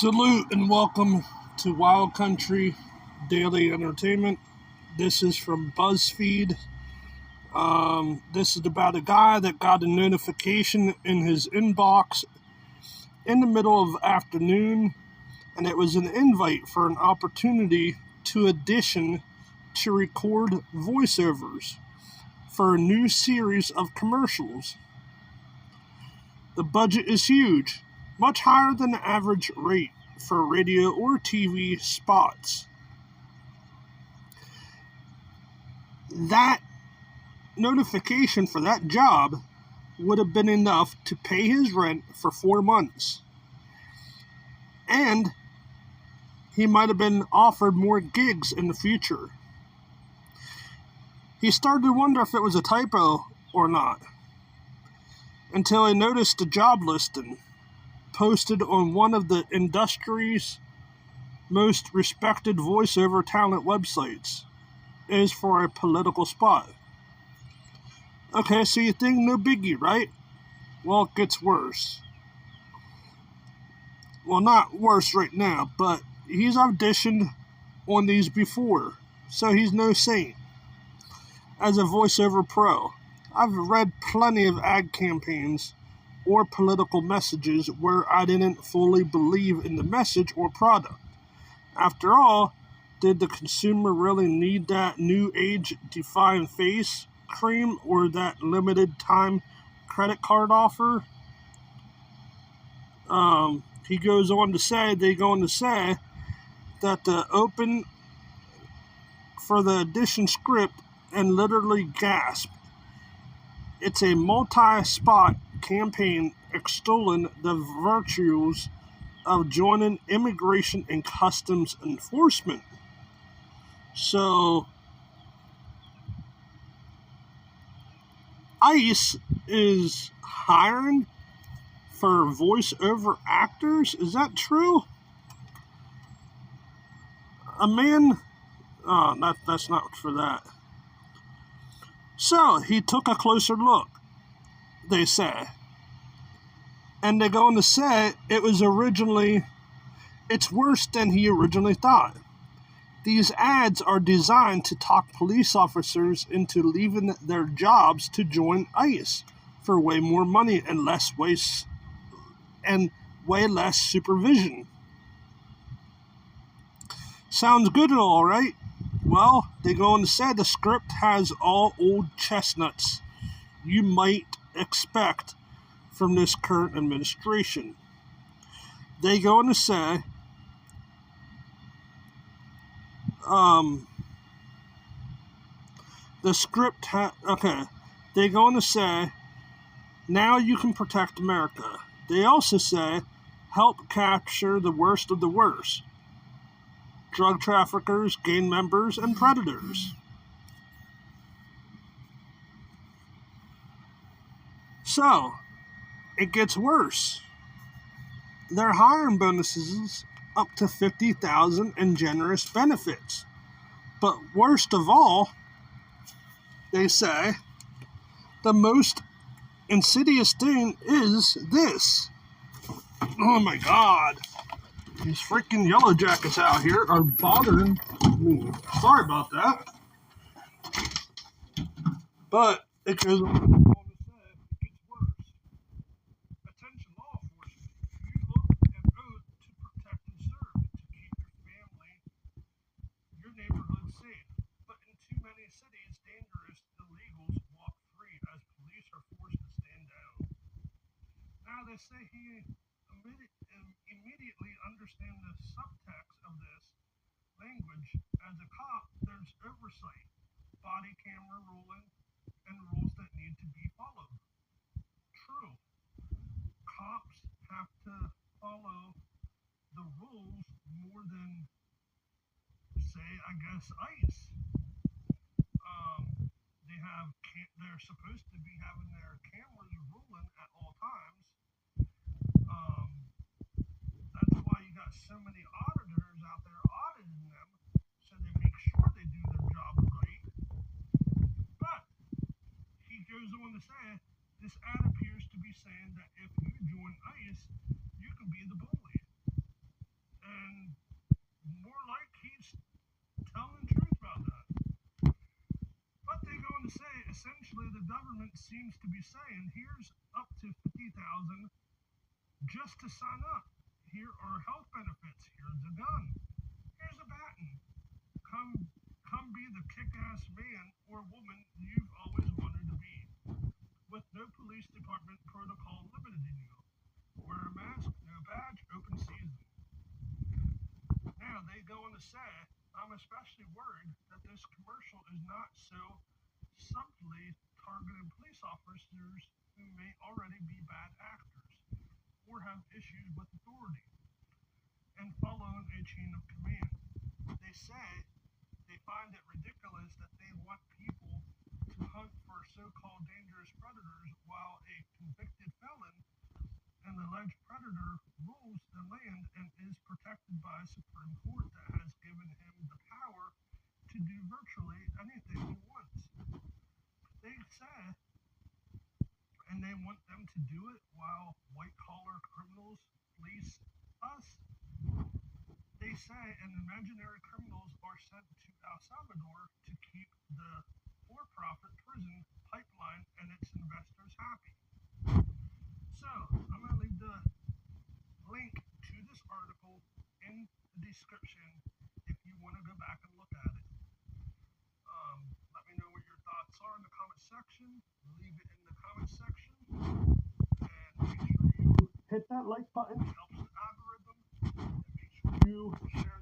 Salute and welcome to Wild Country Daily Entertainment. This is from BuzzFeed. This is about a guy that got a notification in his inbox in the middle of afternoon, and it was an invite for an opportunity to audition to record voiceovers for a new series of commercials. The budget is huge, much higher than the average rate for radio or TV spots. That notification for that job would have been enough to pay his rent for 4 months. And he might have been offered more gigs in the future. He started to wonder if it was a typo or not, until he noticed the job listing posted on one of the industry's most respected voiceover talent websites is for a political spot. Okay, so you think no biggie, right? Well, it gets worse. Well, not worse right now, but he's auditioned on these before, so he's no saint. As a voiceover pro, I've read plenty of ad campaigns or political messages where I didn't fully believe in the message or product. After all, did the consumer really need that new age define face cream or that limited time credit card offer? They go on to say that the open for the audition script and literally gasp. It's a multi-spot campaign extolling the virtues of joining immigration and customs enforcement. So, ICE is hiring for voiceover actors? Is that true? A man... that's not for that. So, he took a closer look, they say. And they go on to say it's worse than he originally thought. These ads are designed to talk police officers into leaving their jobs to join ICE for way more money and way less supervision. Sounds good and all, right? Well, they go on to say the script has all old chestnuts you might expect from this current administration. They go on to say they go on to say now you can protect America. They also say help capture the worst of the worst. Drug traffickers, gang members, and predators. So, it gets worse. They're hiring bonuses up to $50,000 and generous benefits. But worst of all, they say, the most insidious thing is this. Oh my God. These freaking yellow jackets out here are bothering me. Sorry about that. But it goes on to say it gets worse. Attention law enforcement. You look an oath to protect and serve, to keep your family, your neighborhood safe. But in too many cities, dangerous illegals walk free as police are forced to stand down. Now they say he immediately understand the subtext of this language. As a cop, there's oversight, body camera ruling, and rules that need to be followed. True. Cops have to follow the rules more than, say, I guess, ICE. They're supposed to be having their cameras rolling at all times. That's why you got so many auditors out there auditing them, so they make sure they do their job right. But he goes on to say, this ad appears to be saying that if you join ICE, you can be the bully. government seems to be saying, here's up to 50,000 just to sign up. Here are health benefits. Here's a gun. Here's a baton. Come be the kick-ass man or woman you've always wanted to be. With no police department protocol limiting you. Wear a mask, no badge, open season. Now they go on to say, I'm especially worried that this commercial is not so subtly targeting police officers who may already be bad actors or have issues with authority and following a chain of command. They say they find it ridiculous that they want people to hunt for so-called dangerous predators while a convicted felon and alleged predator rules the land and is protected by a Supreme Court that has given him the power to do virtually anything he wants. They say, and they want them to do it while white-collar criminals fleece us. They say, and imaginary criminals are sent to El Salvador to keep the for-profit prison pipeline and its investors happy. So, I'm going to leave the link to this article in the description if you want to go back and look at it. Let me know what your thoughts are in the comment section. Leave it in the comment section. And make sure you hit that like button. It helps the algorithm. And make sure you share